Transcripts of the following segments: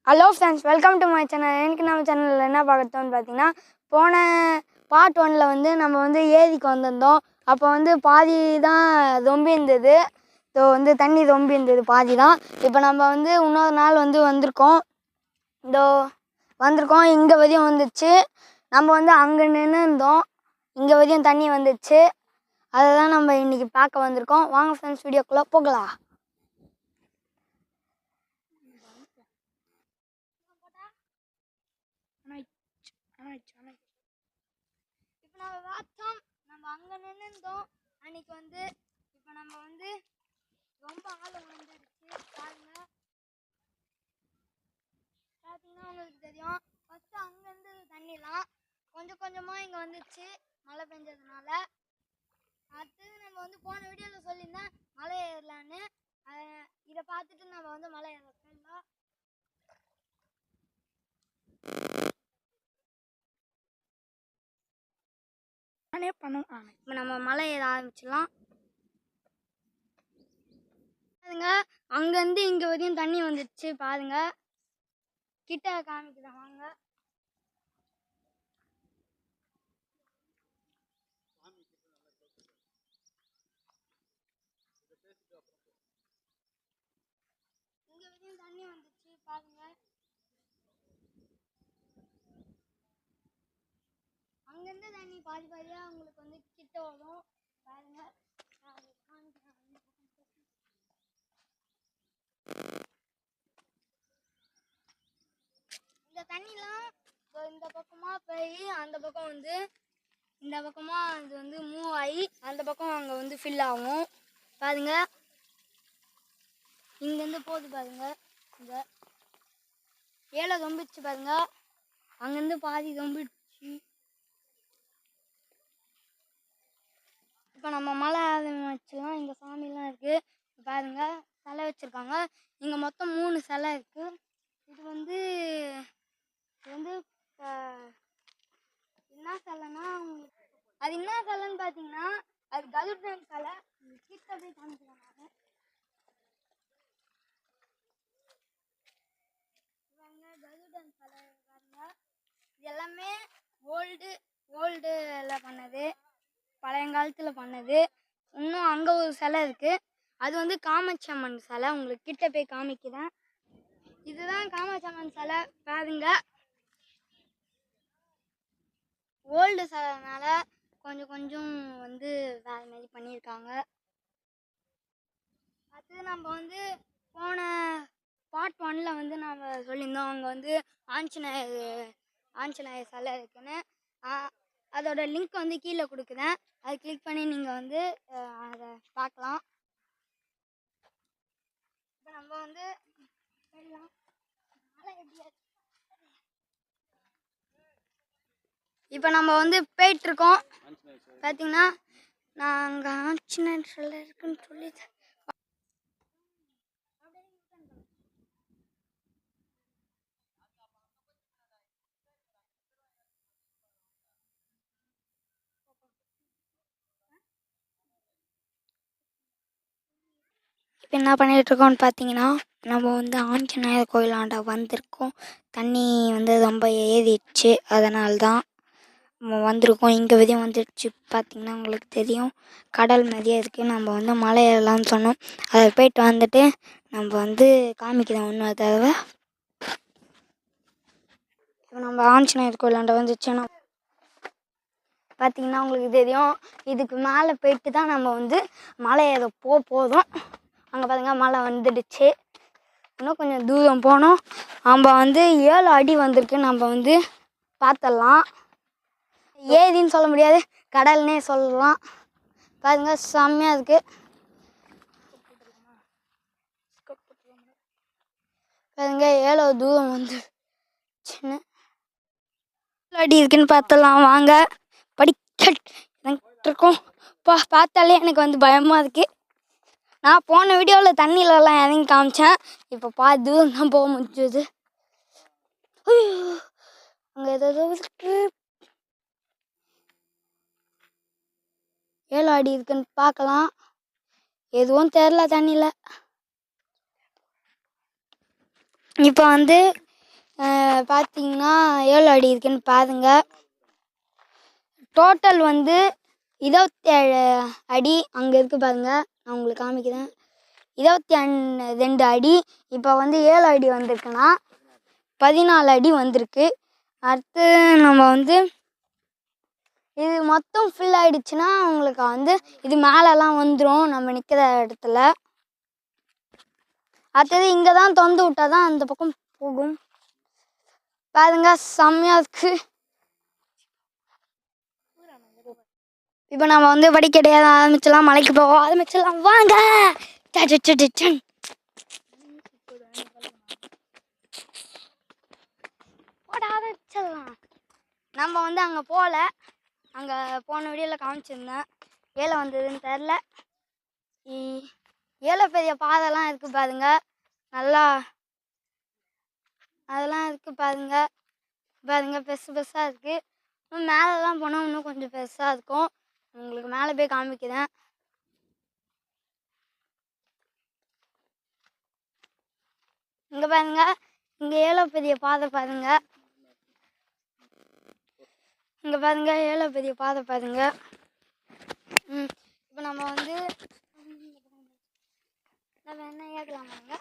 Hello friends, welcome to my channel. எனக்கு நம்ம சேனலில் என்ன பார்க்கறோம்னு பார்த்தீங்கன்னா, போன பார்ட் 1ல் வந்து நம்ம வந்து ஏரிக்கு வந்திருந்தோம். அப்போ வந்து பாதி தான் ரொம்பி இருந்தது. ஸோ வந்து தண்ணி ரொம்பி இருந்தது பாதி தான். இப்போ நம்ம வந்து இன்னொரு நாள் வந்து வந்திருக்கோம். இங்கே வரையும் வந்துடுச்சு. நம்ம வந்து அங்கே நின்று இருந்தோம், இங்கே வரையும் தண்ணி வந்துடுச்சு. அதை தான் நம்ம இன்றைக்கி பார்க்க வந்திருக்கோம். வாங்க ஃப்ரெண்ட்ஸ், வீடியோக்குள்ளே போகலாம். இப்போ நம்ம பார்த்தோம், நம்ம அங்கே நின்றுந்தோம் அன்னைக்கு வந்து. இப்போ நம்ம வந்து ரொம்ப ஆழம் வந்துடுச்சு. பார்த்தீங்கன்னா உங்களுக்கு தெரியும். ஃபஸ்ட்டு அங்கேருந்து தண்ணிலாம் கொஞ்சம் கொஞ்சமாக இங்கே வந்துச்சு மழை பெஞ்சதுனால. அடுத்தது நம்ம வந்து போன வீடியோவில் சொல்லியிருந்தேன் மலை ஏறலான்னு. இதை பார்த்துட்டு நம்ம வந்து மலை ஏறலாம். இப்போ நம்ம மலை ஏற ஆரம்பிச்சிடலாம். பாருங்க, அங்கேருந்து இங்கே வரையும் தண்ணி வந்துடுச்சு. பாருங்க, கிட்ட காமிக்கிறேன் வாங்க. இங்கே வரையும் தண்ணி வந்துடுச்சு பாருங்க. அங்கேருந்து தண்ணி பாதி பாதியாக உங்களுக்கு வந்து கிட்ட வரும். பாருங்க, இந்த தண்ணிலாம் இந்த பக்கமாக போய் அந்த பக்கம் வந்து இந்த பக்கமாக அது வந்து மூவ் ஆகி அந்த பக்கம் அங்கே வந்து ஃபில் ஆகும். பாருங்க, இங்கேருந்து போகுது பாருங்க. இந்த ஏழை ரொம்பிடுச்சு பாருங்க, அங்கேருந்து பாதி ரொம்பிடுச்சு. இப்போ நம்ம மலை ஆரம்பிச்சிடலாம். இங்கே சாமிலாம் இருக்குது பாருங்க, சிலை வச்சுருக்காங்க. இங்கே மொத்தம் 3 சிலை இருக்குது. இது வந்து என்ன சிலைன்னா, அது என்ன சிலைன்னு பார்த்தீங்கன்னா, அது கருடன் சிலை. கிட்ட போய் காமிக்கிறேன் நான். கருடன் சிலை பாருங்க. இது எல்லாமே ஓல்டில் பண்ணது, பழையங்காலத்தில் பண்ணது. இன்னும் அங்கே ஒரு சிலை இருக்குது, அது வந்து காமாட்சி அம்மன் சிலை. உங்களுக்கு கிட்ட போய் காமிக்கிறேன். இதுதான் காமாட்சி அம்மன் சிலை. பாருங்க, ஓல்டு சிலைனால கொஞ்சம் கொஞ்சம் வந்து வேறு மாதிரி பண்ணியிருக்காங்க. அடுத்தது நம்ம வந்து போன பார்ட் 1ல் வந்து நம்ம சொல்லியிருந்தோம் அங்கே வந்து ஆஞ்சநேயர் சிலை இருக்குன்னு. அதோட லிங்க் வந்து கீழே கொடுக்குறேன், அதை கிளிக் பண்ணி நீங்கள் வந்து அதை பார்க்கலாம். இப்போ நம்ம வந்து இப்போ நம்ம வந்து போயிட்டுருக்கோம். பார்த்தீங்கன்னா, நான் அங்கே ஆஞ்சநேயர் சிலை இருக்குன்னு சொல்லி இப்போ என்ன பண்ணிகிட்ருக்கோம்னு பார்த்தீங்கன்னா, நம்ம வந்து ஆஞ்சநேயர் கோயிலாண்ட வந்திருக்கோம். தண்ணி வந்து ரொம்ப ஏறிடுச்சு, அதனால தான் நம்ம வந்திருக்கோம். இங்கே வரையும் வந்துடுச்சு. பார்த்திங்கன்னா உங்களுக்கு தெரியும், கடல் மாதிரியே இருக்குது. நம்ம வந்து மலை ஏறலாம்னு சொன்னோம், அதை போயிட்டு வந்துட்டு நம்ம வந்து காமிக்கிறோம் இன்னொரு தடவை. இப்போ நம்ம ஆஞ்சநேயர் கோயிலாண்ட வந்துச்சுன்னா பார்த்திங்கன்னா உங்களுக்கு தெரியும், இதுக்கு மேலே போயிட்டு தான் நம்ம வந்து மலை ஏற போதும். அங்கே பாருங்க, மழை வந்துடுச்சு. இன்னும் கொஞ்சம் தூரம் போனோம், நம்ம வந்து 7 அடி வந்திருக்கு. நம்ம வந்து பார்த்துடலாம். ஏரின்னு சொல்ல முடியாது, கடல்னே சொல்லலாம். பாருங்க, செம்மையாக இருக்குது. பாருங்க, 7 தூரம் வந்து சின்ன அடி இருக்குன்னு பார்த்துடலாம் வாங்க. படிக்கட்டும் பார்த்தாலே எனக்கு வந்து பயமாக இருக்குது. நான் போன வீடியோவில் தண்ணியிலலாம் இறங்கி காமிச்சேன். இப்போ பாதி தூரம் தான் போக முடிஞ்சது. அங்கே ஏதோ இருக்கு, 7 அடி இருக்குன்னு பார்க்கலாம். எதுவும் தெரில தண்ணியில். இப்போ வந்து பார்த்தீங்கன்னா எவ்வளோ அடி இருக்குன்னு பாருங்க. டோட்டல் வந்து 27 அடி அங்கே இருக்குது பாருங்க. நான் உங்களுக்கு காமிக்கிறேன். 22 அடி. இப்போ வந்து 7 அடி வந்திருக்குன்னா 14 அடி வந்திருக்கு. அடுத்து நம்ம வந்து இது மொத்தம் ஃபில் ஆகிடுச்சுன்னா உங்களுக்கு வந்து இது மேலெல்லாம் வந்துடும் நம்ம நிற்கிற இடத்துல. அடுத்தது இங்கே தான் திறந்து விட்டால் தான் அந்த பக்கம் போகும். பாருங்க செம்மையாக இருக்கு. இப்போ நம்ம வந்து படிக்கடைய ஆரம்பிச்சிடலாம். மலைக்கு போக ஆரம்பிச்சிடலாம் வாங்க. போட ஆரம்பிச்சிடலாம். நம்ம வந்து அங்கே போகல. அங்கே போன வீடியோவில் காமிச்சிருந்தேன். ஏழை வந்ததுன்னு தெரில. ஏழை பெரிய பாதைலாம் இருக்குது பாருங்க. நல்லா அதெல்லாம் இருக்குது பாருங்க. பாருங்க பெருசு பெருசாக இருக்குது. இன்னும் மேலெலாம் போனால் இன்னும் கொஞ்சம் பெருசாக இருக்கும். உங்களுக்கு மேலே போய் காமிக்கிறேன். இங்கே பாருங்க. இங்கே ஏழை பெரிய பாதை பாருங்க. இங்கே பாருங்க ஏழை பெரிய பாதை பாருங்க. இப்போ நம்ம வந்து நம்ம என்ன ஏற்கலாமாங்க.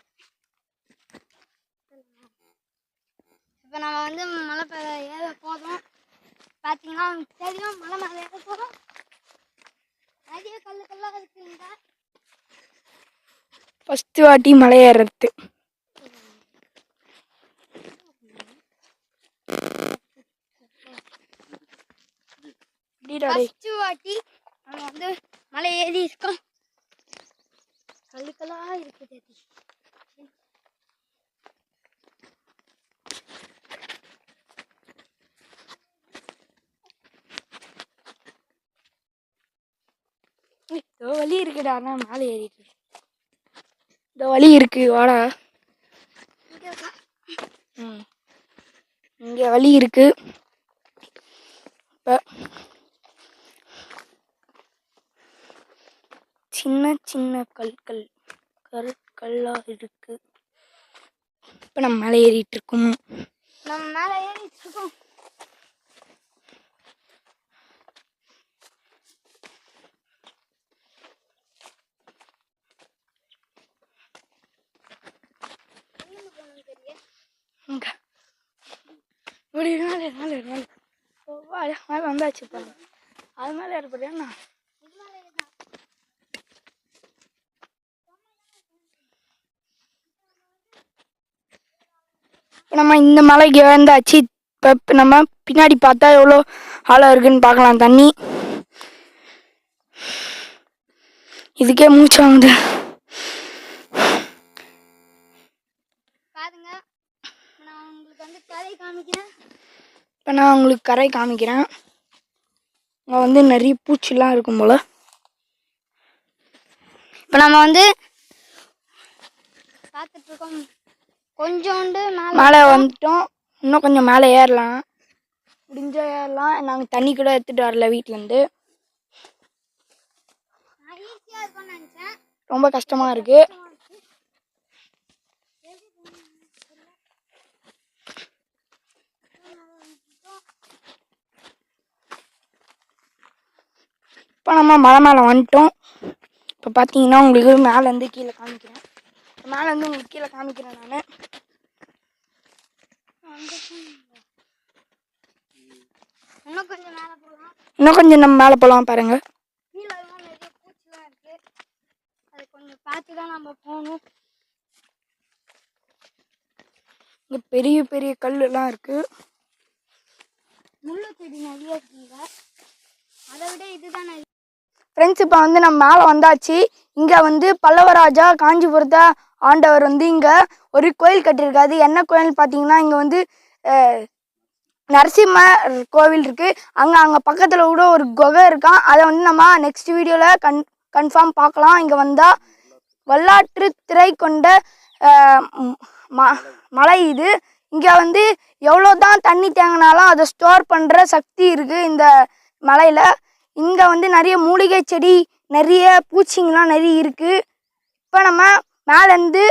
இப்போ நம்ம வந்து மலை ஏற போதும். பார்த்தீங்கன்னா தெரியும் மலை மேலே ஏற போதும். நிறைய கல்லுக்கெல்லாம் இருக்குங்க. ஃபஸ்ட்டு வாட்டி மலை ஏறுறது. ஃபஸ்ட்டு வாட்டி நம்ம வந்து மலை ஏறி இருக்கோம். கல்லுக்கெல்லாம் இருக்குது. வழி இருக்குடா. நான் மேலே ஏறிட்டு இந்த வழி இருக்கு வாடா. இங்கே வழி இருக்கு. இப்போ சின்ன சின்ன கற்கள்லாம் இருக்கு. இப்போ நம்ம மேலே ஏறிட்டு இருக்கோம். நம்ம மேலே ஏறிட்டு இருக்கோம். மேலே வந்தாச்சு பாருங்க. அது மேலே ஏற்படுறேன்னா இப்போ நம்ம இந்த மலைக்கு வந்தாச்சு. இப்போ நம்ம பின்னாடி பார்த்தா எவ்வளோ ஆழம் இருக்குன்னு பார்க்கலாம். தண்ணி இதுக்கே மூச்சு வாங்குது. பாருங்க நான் உங்களுக்கு வந்து கரை காமிக்கிறேன். இப்போ நான் உங்களுக்கு கரை காமிக்கிறேன். அங்கே வந்து நிறைய பூச்சிலாம் இருக்கும் போல். இப்போ நம்ம வந்து பார்த்துட்ருக்கோம். கொஞ்சோண்டு மேலே வந்துட்டோம். இன்னும் கொஞ்சம் மேலே ஏறலாம். முடிஞ்சா ஏறலாம். நாங்கள் தண்ணி கூட எடுத்துகிட்டு வரல வீட்டிலேருந்து. ரொம்ப கஷ்டமாக இருக்குது. இப்போ நம்ம மலை மேலே வந்துட்டோம். இப்போ பார்த்தீங்கன்னா உங்களுக்கு மேலேருந்து கீழே காமிக்கிறேன். மேலேருந்து உங்களுக்கு கீழே காமிக்கிறேன். நான் இன்னும் கொஞ்சம் நம்ம மேலே போகலாம் பாருங்க. கீழே நிறைய பூச்சிலாம் இருக்கு. அது கொஞ்சம் பார்த்து தான் நம்ம போகணும். இங்கே பெரிய பெரிய கல்லுலாம் இருக்கு. முள்ளு செடி நிறைய இருக்குங்க. அதை விட இதுதான் நிறைய. ஃப்ரெண்ட்ஸ் இப்போ வந்து நம்ம மேலே வந்தாச்சு. இங்கே வந்து பல்லவராஜா காஞ்சிபுரத்தை ஆண்டவர் வந்து இங்கே ஒரு கோயில் கட்டியிருக்காரு. என்ன கோயில்னு பார்த்தீங்கன்னா இங்கே வந்து நரசிம்ம கோவில் இருக்குது. அங்கே பக்கத்தில் கூட ஒரு குகை இருக்கான். அதை வந்து நம்ம நெக்ஸ்ட் வீடியோவில் கன்ஃபார்ம் பார்க்கலாம். இங்கே வந்தால் வரலாற்று திரை கொண்ட மலை இது. இங்கே வந்து எவ்வளோ தான் தண்ணி தேங்கினாலும் அதை ஸ்டோர் பண்ணுற சக்தி இருக்குது இந்த மலையில். இங்கே வந்து நிறைய மூலிகை செடி, நிறைய பூச்சிங்கெலாம் நிறைய இருக்குது. இப்போ நம்ம மேலேருந்து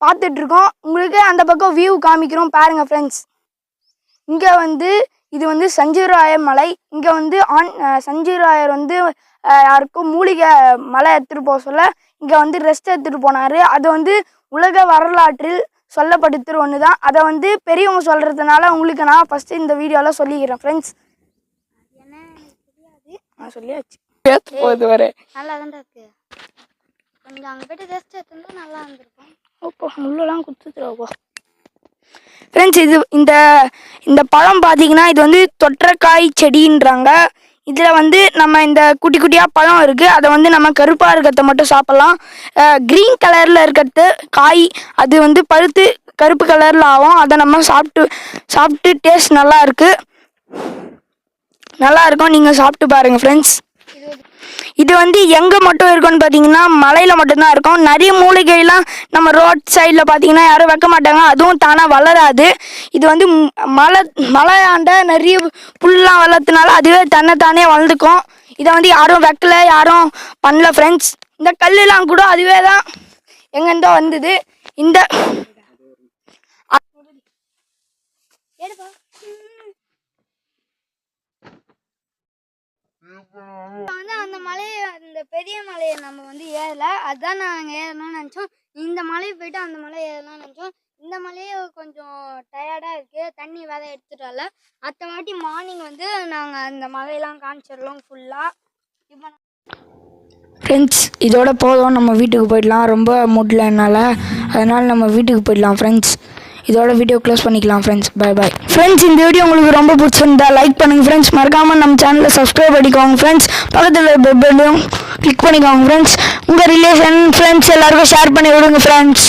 பார்த்துட்ருக்கோம். உங்களுக்கு அந்த பக்கம் வியூ காமிக்கிறோம் பாருங்கள் ஃப்ரெண்ட்ஸ். இங்கே வந்து இது வந்து சஞ்சீவராயர் மலை. இங்கே வந்து சஞ்சீவராயர் வந்து யாருக்கும் மூலிகை மலை எடுத்துகிட்டு போக சொல்ல இங்கே வந்து ரெஸ்ட் எடுத்துகிட்டு போனார். அது வந்து உலக வரலாற்றில் சொல்லப்படுத்துகிற ஒன்று தான். அதை வந்து பெரியவங்க சொல்கிறதுனால உங்களுக்கு நான் ஃபஸ்ட்டு இந்த வீடியோவில் சொல்லிக்கிறேன் ஃப்ரெண்ட்ஸ். நான் சொல்லியாச்சு போகுது வர நல்லா தான் இருக்கு. கொஞ்சம் அங்கே போய்ட்டு ரெஸ்ட் எடுத்துருந்தா நல்லா இருந்திருக்கும். ஓப்போ முள்ளெல்லாம் குத்துதுப்பா ஃப்ரெண்ட்ஸ். இது இந்த பழம் பார்த்தீங்கன்னா இது வந்து தொற்றக்காய் செடின்றாங்க. இதில் வந்து நம்ம இந்த குட்டி குட்டியாக பழம் இருக்குது. அதை வந்து நம்ம கருப்பாக இருக்கிறத மட்டும் சாப்பிட்லாம். க்ரீன் கலரில் இருக்கிறது காய் அது வந்து பழுத்து கருப்பு கலரில் ஆகும். அதை நம்ம சாப்பிட்டு டேஸ்ட் நல்லா இருக்கும். நீங்கள் சாப்பிட்டு பாருங்கள் ஃப்ரெண்ட்ஸ். இது வந்து எங்கே மட்டும் இருக்குன்னு பார்த்தீங்கன்னா மலையில் மட்டும்தான் இருக்கும். நிறைய மூலிகைலாம் நம்ம ரோட் சைடில் பார்த்தீங்கன்னா யாரும் வைக்க மாட்டாங்க. அதுவும் தானாக வளராது. இது வந்து மலையாண்ட நிறைய புல்லாம் வளர்த்தனால அதுவே தன்னைத்தானே வளர்ந்துக்கும். இதை வந்து யாரும் வைக்கல, யாரும் பண்ணல ஃப்ரெண்ட்ஸ். இந்த கல்லுலாம் கூட அதுவே தான் எங்கேருந்தோ வந்தது. இந்த வந்து அந்த மலையை அந்த பெரிய மலையை நம்ம வந்து ஏறல. அதுதான் நாங்கள் ஏறணும்னு நினச்சோம். இந்த மலையை போயிட்டு அந்த மலையை ஏறலாம்னு நினச்சோம். இந்த மலையை கொஞ்சம் டயர்டாக இருக்குது. தண்ணி வேற எடுத்துட்டு வரல. அடுத்த வாட்டி மார்னிங் வந்து நாங்கள் அந்த மலையெல்லாம் காமிச்சிடலாம் ஃபுல்லாக. இப்போ ஃப்ரெண்ட்ஸ் இதோட போதும், நம்ம வீட்டுக்கு போயிடலாம். ரொம்ப முடியலனால அதனால் நம்ம வீட்டுக்கு போயிடலாம் ஃப்ரெண்ட்ஸ். இதோட வீடியோ க்ளோஸ் பண்ணிக்கலாம் ஃப்ரெண்ட்ஸ். Bye bye friends. இந்த வீடியோ உங்களுக்கு ரொம்ப பிடிச்சிருந்தா லைக் பண்ணுங்கள் ஃப்ரெண்ட்ஸ். மறக்காமல் நம்ம சேனலை சப்ஸ்கிரைப் பண்ணிக்கோங்க ஃப்ரெண்ட்ஸ். பக்கத்தில் பெல்லையும் கிளிக் பண்ணிக்கோங்க ஃப்ரெண்ட்ஸ். உங்கள் ரிலேஷன் ஃப்ரெண்ட்ஸ் எல்லாருக்கும் ஷேர் பண்ணி விடுங்க ஃப்ரெண்ட்ஸ்.